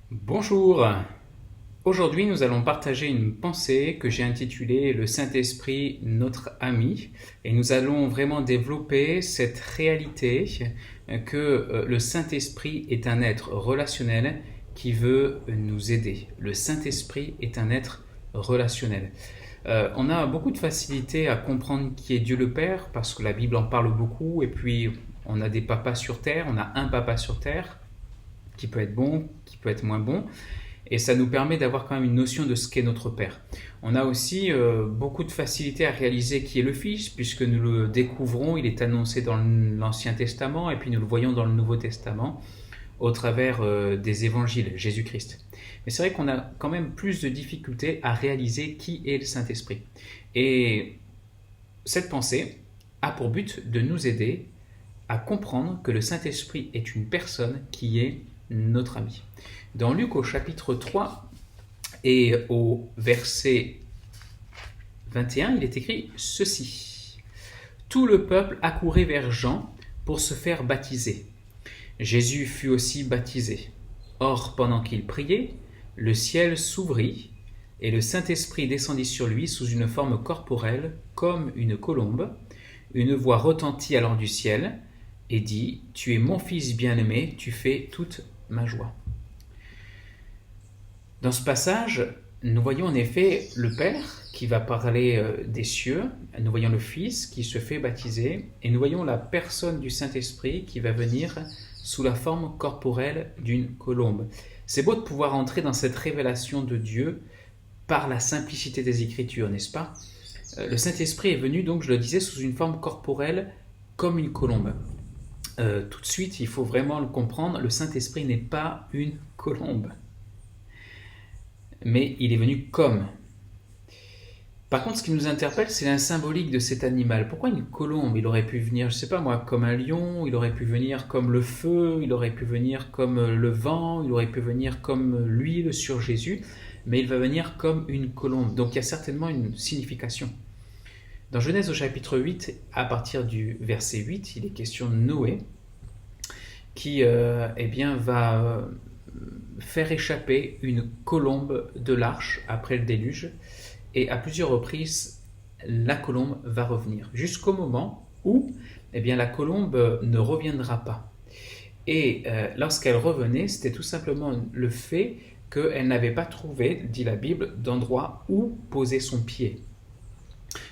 Bonjour. Aujourd'hui, nous allons partager une pensée que j'ai intitulée Le Saint-Esprit, notre ami. Et nous allons vraiment développer cette réalité que le Saint-Esprit est un être relationnel qui veut nous aider. Le Saint-Esprit est un être relationnel. On a beaucoup de facilité à comprendre qui est Dieu le Père parce que la Bible en parle beaucoup et puis on a des papas sur terre, on a un papa sur terre qui peut être bon, qui peut être moins bon. Et ça nous permet d'avoir quand même une notion de ce qu'est notre Père. On a aussi beaucoup de facilité à réaliser qui est le Fils, puisque nous le découvrons, il est annoncé dans l'Ancien Testament, et puis nous le voyons dans le Nouveau Testament, au travers des évangiles, Jésus-Christ. Mais c'est vrai qu'on a quand même plus de difficultés à réaliser qui est le Saint-Esprit. Et cette pensée a pour but de nous aider à comprendre que le Saint-Esprit est une personne qui est notre ami. Dans Luc au chapitre 3 et au verset 21, il est écrit ceci. Tout le peuple accourait vers Jean pour se faire baptiser. Jésus fut aussi baptisé. Or, pendant qu'il priait, le ciel s'ouvrit et le Saint-Esprit descendit sur lui sous une forme corporelle comme une colombe. Une voix retentit alors du ciel et dit « Tu es mon fils bien-aimé, tu fais toute ma joie ». Dans ce passage, nous voyons en effet le Père qui va parler des cieux, nous voyons le Fils qui se fait baptiser, et nous voyons la personne du Saint-Esprit qui va venir sous la forme corporelle d'une colombe. C'est beau de pouvoir entrer dans cette révélation de Dieu par la simplicité des Écritures, n'est-ce pas? Le Saint-Esprit est venu, donc je le disais, sous une forme corporelle comme une colombe. Tout de suite, il faut vraiment le comprendre, le Saint-Esprit n'est pas une colombe, mais il est venu comme. Par contre, ce qui nous interpelle, c'est la symbolique de cet animal. Pourquoi une colombe? Il aurait pu venir, je ne sais pas moi, comme un lion, il aurait pu venir comme le feu, il aurait pu venir comme le vent, il aurait pu venir comme l'huile sur Jésus, mais il va venir comme une colombe. Donc il y a certainement une signification. Dans Genèse au chapitre 8, à partir du verset 8, il est question de Noé, qui va faire échapper une colombe de l'arche après le déluge, et à plusieurs reprises, la colombe va revenir, jusqu'au moment où la colombe ne reviendra pas. Et lorsqu'elle revenait, c'était tout simplement le fait qu'elle n'avait pas trouvé, dit la Bible, d'endroit où poser son pied.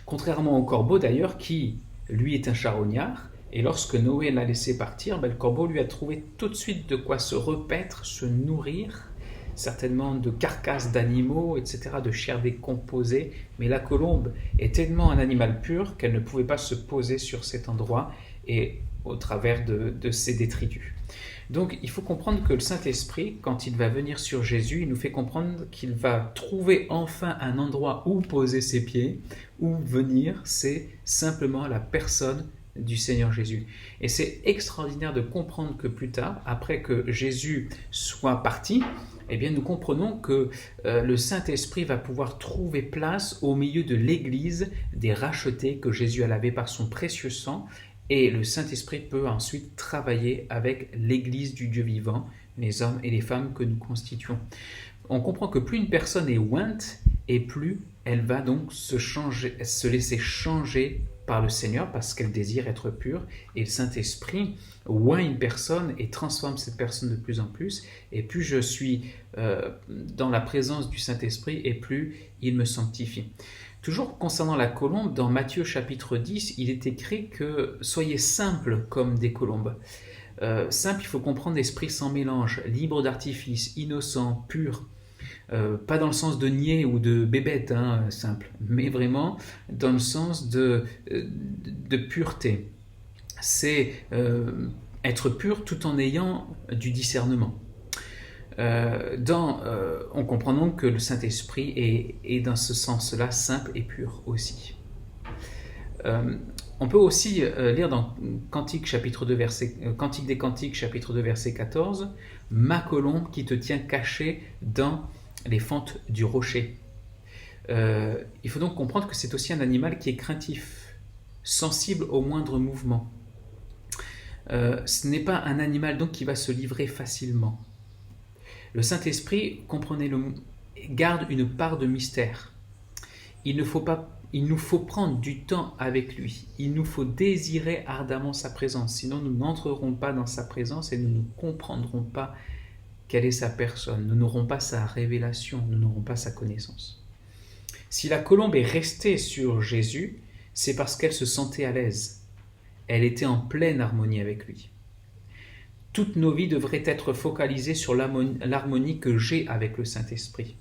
Contrairement au corbeau d'ailleurs, qui lui est un charognard, et lorsque Noé l'a laissé partir, le corbeau lui a trouvé tout de suite de quoi se repaître, se nourrir, certainement de carcasses d'animaux, etc., de chair décomposée. Mais la colombe est tellement un animal pur qu'elle ne pouvait pas se poser sur cet endroit et au travers de ses détritus. Donc il faut comprendre que le Saint-Esprit, quand il va venir sur Jésus, il nous fait comprendre qu'il va trouver enfin un endroit où poser ses pieds, où venir, c'est simplement la personne du Seigneur Jésus. Et c'est extraordinaire de comprendre que plus tard, après que Jésus soit parti, nous comprenons que le Saint-Esprit va pouvoir trouver place au milieu de l'Église des rachetés que Jésus a lavés par son précieux sang. Et le Saint-Esprit peut ensuite travailler avec l'Église du Dieu vivant, les hommes et les femmes que nous constituons. On comprend que plus une personne est ointe, et plus elle va donc se laisser changer par le Seigneur parce qu'elle désire être pure. Et le Saint-Esprit oint une personne et transforme cette personne de plus en plus. Et plus je suis dans la présence du Saint-Esprit, et plus il me sanctifie. Toujours concernant la colombe, dans Matthieu chapitre 10, il est écrit que « Soyez simples comme des colombes ». Simple, il faut comprendre l'esprit sans mélange, libre d'artifice, innocent, pur. Pas dans le sens de niais ou de bébête, simple, mais vraiment dans le sens de pureté. C'est être pur tout en ayant du discernement. On comprend donc que le Saint-Esprit est dans ce sens-là simple et pur aussi. On peut aussi lire dans Cantique des Cantiques, chapitre 2, verset 14, « Ma colombe qui te tient caché dans les fentes du rocher ». Il faut donc comprendre que c'est aussi un animal qui est craintif, sensible au moindre mouvement. Ce n'est pas un animal donc qui va se livrer facilement. Le Saint-Esprit, comprenez-le, garde une part de mystère. Il nous faut prendre du temps avec lui. Il nous faut désirer ardemment sa présence. Sinon, nous n'entrerons pas dans sa présence et nous ne comprendrons pas quelle est sa personne. Nous n'aurons pas sa révélation, nous n'aurons pas sa connaissance. Si la colombe est restée sur Jésus, c'est parce qu'elle se sentait à l'aise. Elle était en pleine harmonie avec lui. Toutes nos vies devraient être focalisées sur l'harmonie que j'ai avec le Saint-Esprit.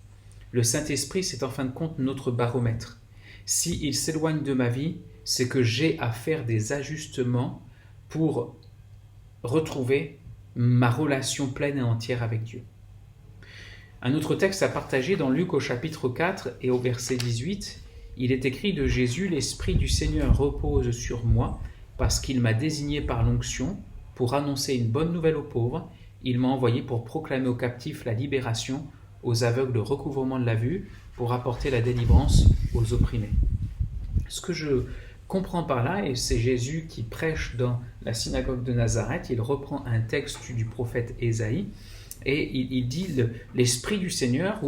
Le Saint-Esprit, c'est en fin de compte notre baromètre. S'il s'éloigne de ma vie, c'est que j'ai à faire des ajustements pour retrouver ma relation pleine et entière avec Dieu. Un autre texte à partager dans Luc au chapitre 4 et au verset 18, il est écrit de Jésus: « L'Esprit du Seigneur repose sur moi, parce qu'il m'a désigné par l'onction pour annoncer une bonne nouvelle aux pauvres. Il m'a envoyé pour proclamer aux captifs la libération, aux aveugles le recouvrement de la vue, pour apporter la délivrance aux opprimés. » Ce que je comprends par là, et c'est Jésus qui prêche dans la synagogue de Nazareth, il reprend un texte du prophète Ésaïe, et il dit l'Esprit du Seigneur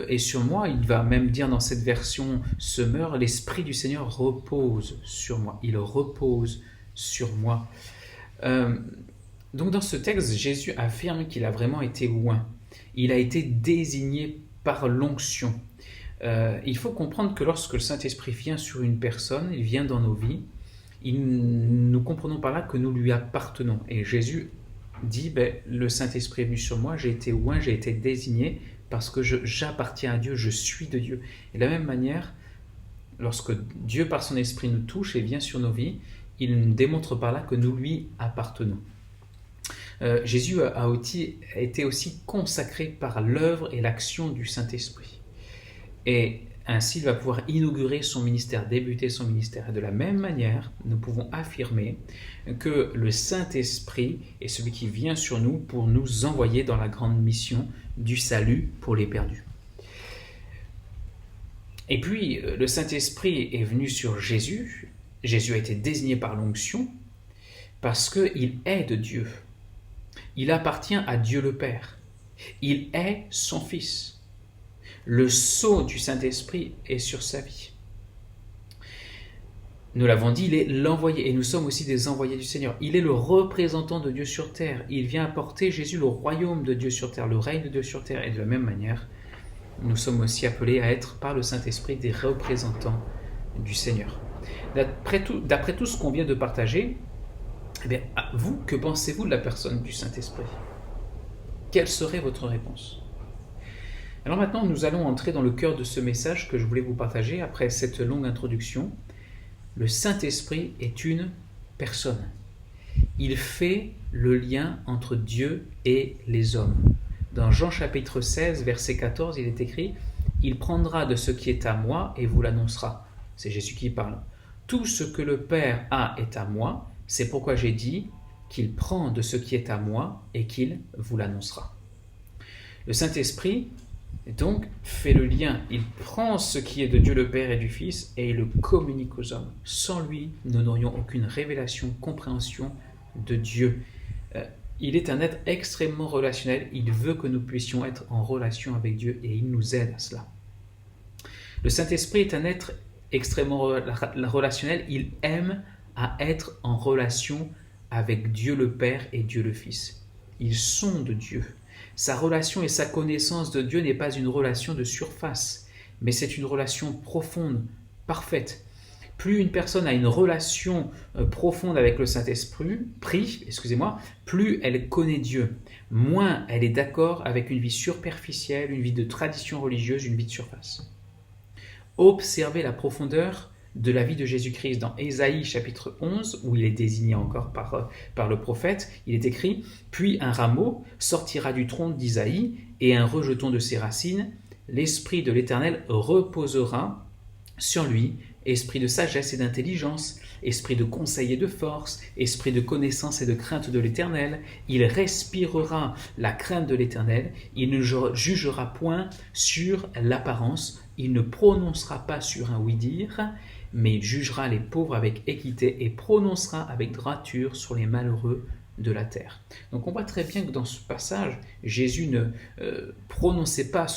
est sur moi. Il va même dire dans cette version Semeur, l'Esprit du Seigneur repose sur moi. Il repose sur moi. Donc dans ce texte, Jésus affirme qu'il a vraiment été loin. Il a été désigné par l'onction. Il faut comprendre que lorsque le Saint-Esprit vient sur une personne, il vient dans nos vies, nous comprenons par là que nous lui appartenons. Et Jésus dit, le Saint-Esprit est venu sur moi, j'ai été loin, j'ai été désigné parce que j'appartiens à Dieu, je suis de Dieu. Et de la même manière, lorsque Dieu par son Esprit nous touche et vient sur nos vies, il nous démontre par là que nous lui appartenons. Jésus a été aussi consacré par l'œuvre et l'action du Saint-Esprit. Et ainsi, il va pouvoir inaugurer son ministère, débuter son ministère. Et de la même manière, nous pouvons affirmer que le Saint-Esprit est celui qui vient sur nous pour nous envoyer dans la grande mission du salut pour les perdus. Et puis, le Saint-Esprit est venu sur Jésus. Jésus a été désigné par l'onction parce qu'il est de Dieu. Il appartient à Dieu le Père. Il est son Fils. Le sceau du Saint-Esprit est sur sa vie. Nous l'avons dit, il est l'envoyé, et nous sommes aussi des envoyés du Seigneur. Il est le représentant de Dieu sur terre. Il vient apporter, Jésus, le royaume de Dieu sur terre, le règne de Dieu sur terre. Et de la même manière, nous sommes aussi appelés à être, par le Saint-Esprit, des représentants du Seigneur. D'après tout ce qu'on vient de partager, vous, que pensez-vous de la personne du Saint-Esprit ? Quelle serait votre réponse ? Alors maintenant, nous allons entrer dans le cœur de ce message que je voulais vous partager après cette longue introduction. Le Saint-Esprit est une personne. Il fait le lien entre Dieu et les hommes. Dans Jean chapitre 16, verset 14, il est écrit « Il prendra de ce qui est à moi et vous l'annoncera ». C'est Jésus qui parle. « Tout ce que le Père a est à moi, c'est pourquoi j'ai dit qu'il prend de ce qui est à moi et qu'il vous l'annoncera. » Le Saint-Esprit donc fait le lien, il prend ce qui est de Dieu le Père et du Fils et il le communique aux hommes. Sans lui, nous n'aurions aucune révélation, compréhension de Dieu. Il est un être extrêmement relationnel, il veut que nous puissions être en relation avec Dieu et il nous aide à cela. Le Saint-Esprit est un être extrêmement relationnel, il aime à être en relation avec Dieu le Père et Dieu le Fils. Ils sont de Dieu. Sa relation et sa connaissance de Dieu n'est pas une relation de surface, mais c'est une relation profonde, parfaite. Plus une personne a une relation profonde avec le Saint-Esprit, plus elle connaît Dieu, moins elle est d'accord avec une vie superficielle, une vie de tradition religieuse, une vie de surface. Observez la profondeur de la vie de Jésus-Christ dans Ésaïe chapitre 11, où il est désigné encore par le prophète. Il est écrit « Puis un rameau sortira du tronc d'Isaïe et un rejeton de ses racines. L'Esprit de l'Éternel reposera sur lui, esprit de sagesse et d'intelligence, esprit de conseil et de force, esprit de connaissance et de crainte de l'Éternel. Il respirera la crainte de l'Éternel. Il ne jugera point sur l'apparence. Il ne prononcera pas sur un oui-dire, mais il jugera les pauvres avec équité et prononcera avec droiture sur les malheureux de la terre. Donc on voit très bien que dans ce passage, Jésus ne se prononçait pas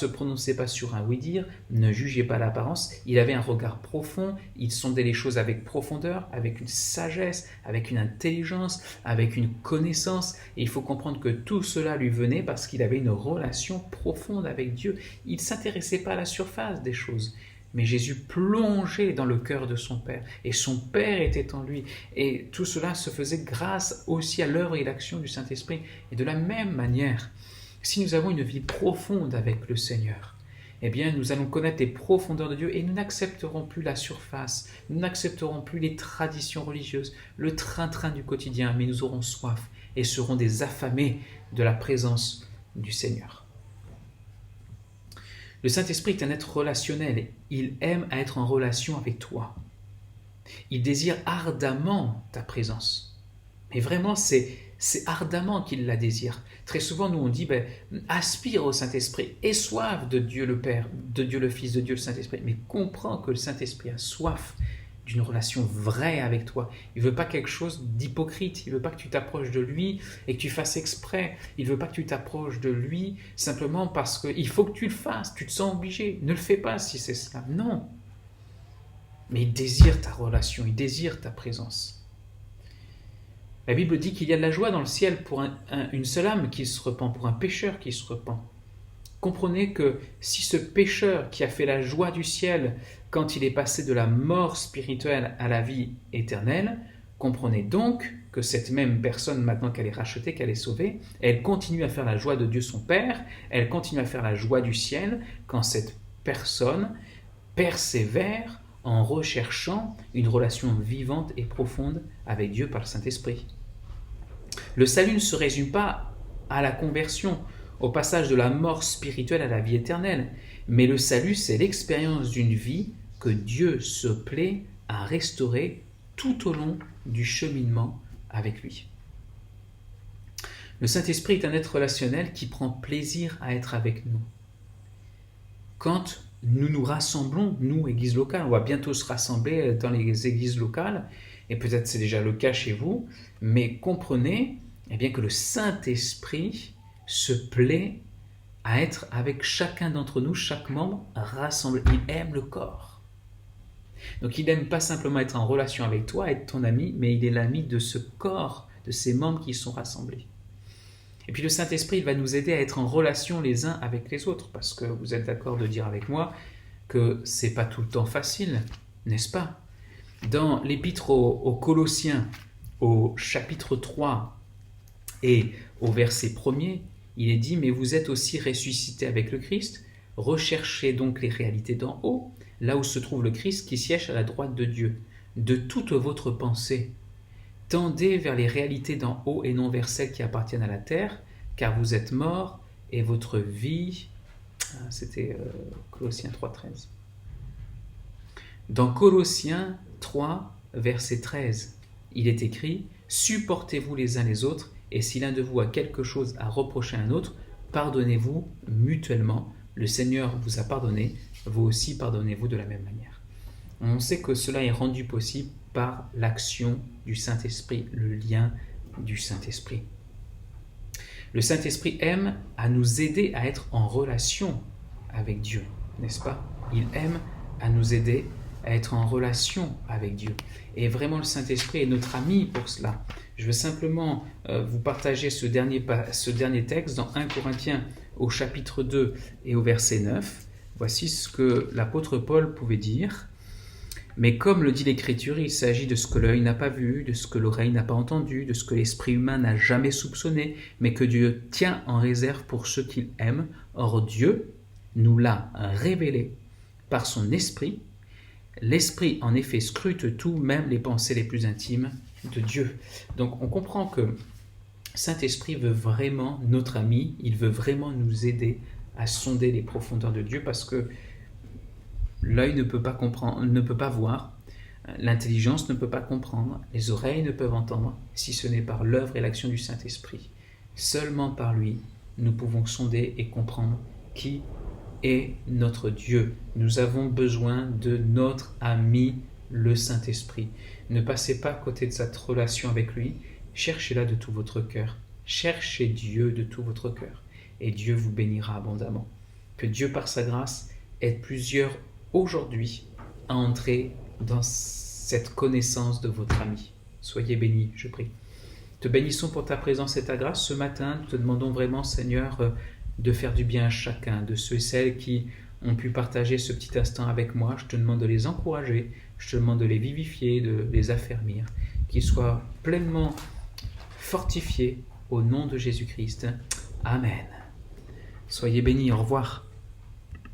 sur un oui-dire, ne jugeait pas l'apparence, il avait un regard profond, il sondait les choses avec profondeur, avec une sagesse, avec une intelligence, avec une connaissance, et il faut comprendre que tout cela lui venait parce qu'il avait une relation profonde avec Dieu. Il ne s'intéressait pas à la surface des choses, mais Jésus plongeait dans le cœur de son Père, et son Père était en lui. Et tout cela se faisait grâce aussi à l'œuvre et l'action du Saint-Esprit. Et de la même manière, si nous avons une vie profonde avec le Seigneur, eh bien nous allons connaître les profondeurs de Dieu et nous n'accepterons plus la surface, nous n'accepterons plus les traditions religieuses, le train-train du quotidien, mais nous aurons soif et serons des affamés de la présence du Seigneur. Le Saint-Esprit est un être relationnel. Il aime à être en relation avec toi. Il désire ardemment ta présence. Mais vraiment, c'est ardemment qu'il la désire. Très souvent, nous on dit, aspire au Saint-Esprit, aie soif de Dieu le Père, de Dieu le Fils, de Dieu le Saint-Esprit. Mais comprends que le Saint-Esprit a soif d'une relation vraie avec toi. Il ne veut pas quelque chose d'hypocrite. Il ne veut pas que tu t'approches de lui et que tu fasses exprès. Il ne veut pas que tu t'approches de lui simplement parce qu'il faut que tu le fasses. Tu te sens obligé. Ne le fais pas si c'est cela. Non. Mais il désire ta relation. Il désire ta présence. La Bible dit qu'il y a de la joie dans le ciel pour une seule âme qui se repent, pour un pécheur qui se repent. Comprenez que si ce pécheur qui a fait la joie du ciel quand il est passé de la mort spirituelle à la vie éternelle, comprenez donc que cette même personne, maintenant qu'elle est rachetée, qu'elle est sauvée, elle continue à faire la joie de Dieu son Père, elle continue à faire la joie du ciel quand cette personne persévère en recherchant une relation vivante et profonde avec Dieu par le Saint-Esprit. Le salut ne se résume pas à la conversion, au passage de la mort spirituelle à la vie éternelle, mais le salut, c'est l'expérience d'une vie que Dieu se plaît à restaurer tout au long du cheminement avec lui. Le Saint-Esprit est un être relationnel qui prend plaisir à être avec nous. Quand nous nous rassemblons, nous, Église locale, on va bientôt se rassembler dans les églises locales, et peut-être c'est déjà le cas chez vous, mais comprenez bien que le Saint-Esprit se plaît à être avec chacun d'entre nous, chaque membre rassemblé. Il aime le corps. Donc il n'aime pas simplement être en relation avec toi, être ton ami, mais il est l'ami de ce corps, de ces membres qui sont rassemblés. Et puis le Saint-Esprit, il va nous aider à être en relation les uns avec les autres, parce que vous êtes d'accord de dire avec moi que c'est pas tout le temps facile, n'est-ce pas? Dans l'épître aux Colossiens, au chapitre 3 et au verset 1er, il est dit « Mais vous êtes aussi ressuscités avec le Christ, recherchez donc les réalités d'en haut, là où se trouve le Christ qui siège à la droite de Dieu. De toute votre pensée, tendez vers les réalités d'en haut et non vers celles qui appartiennent à la terre, car vous êtes morts et votre vie... » C'était Colossiens 3,13. Dans Colossiens 3, verset 13, il est écrit « Supportez-vous les uns les autres, et si l'un de vous a quelque chose à reprocher à un autre, pardonnez-vous mutuellement. Le Seigneur vous a pardonné, vous aussi pardonnez-vous de la même manière. » On sait que cela est rendu possible par l'action du Saint-Esprit, le lien du Saint-Esprit. Le Saint-Esprit aime à nous aider à être en relation avec Dieu, n'est-ce pas? Il aime à nous aider à être en relation avec Dieu. Et vraiment, le Saint-Esprit est notre ami pour cela. Je veux simplement vous partager ce dernier texte dans 1 Corinthiens au chapitre 2 et au verset 9. Voici ce que l'apôtre Paul pouvait dire. « Mais comme le dit l'Écriture, il s'agit de ce que l'œil n'a pas vu, de ce que l'oreille n'a pas entendu, de ce que l'esprit humain n'a jamais soupçonné, mais que Dieu tient en réserve pour ceux qu'il aime. Or Dieu nous l'a révélé par son Esprit. L'Esprit, en effet, scrute tout, même les pensées les plus intimes de Dieu. » Donc on comprend que Saint-Esprit veut vraiment notre ami, il veut vraiment nous aider à sonder les profondeurs de Dieu, parce que l'œil ne peut pas comprendre, ne peut pas voir, l'intelligence ne peut pas comprendre, les oreilles ne peuvent entendre, si ce n'est par l'œuvre et l'action du Saint-Esprit. Seulement par lui, nous pouvons sonder et comprendre qui est notre Dieu. Nous avons besoin de notre ami, le Saint-Esprit. Ne passez pas à côté de cette relation avec lui, cherchez-la de tout votre cœur. Cherchez Dieu de tout votre cœur. Et Dieu vous bénira abondamment. Que Dieu, par sa grâce, aide plusieurs aujourd'hui à entrer dans cette connaissance de votre ami. Soyez bénis, je prie. Te bénissons pour ta présence et ta grâce. Ce matin, nous te demandons vraiment, Seigneur, de faire du bien à chacun, de ceux et celles qui ont pu partager ce petit instant avec moi. Je te demande de les encourager, je te demande de les vivifier, de les affermir, qu'ils soient pleinement fortifiés au nom de Jésus-Christ. Amen. Soyez bénis, au revoir.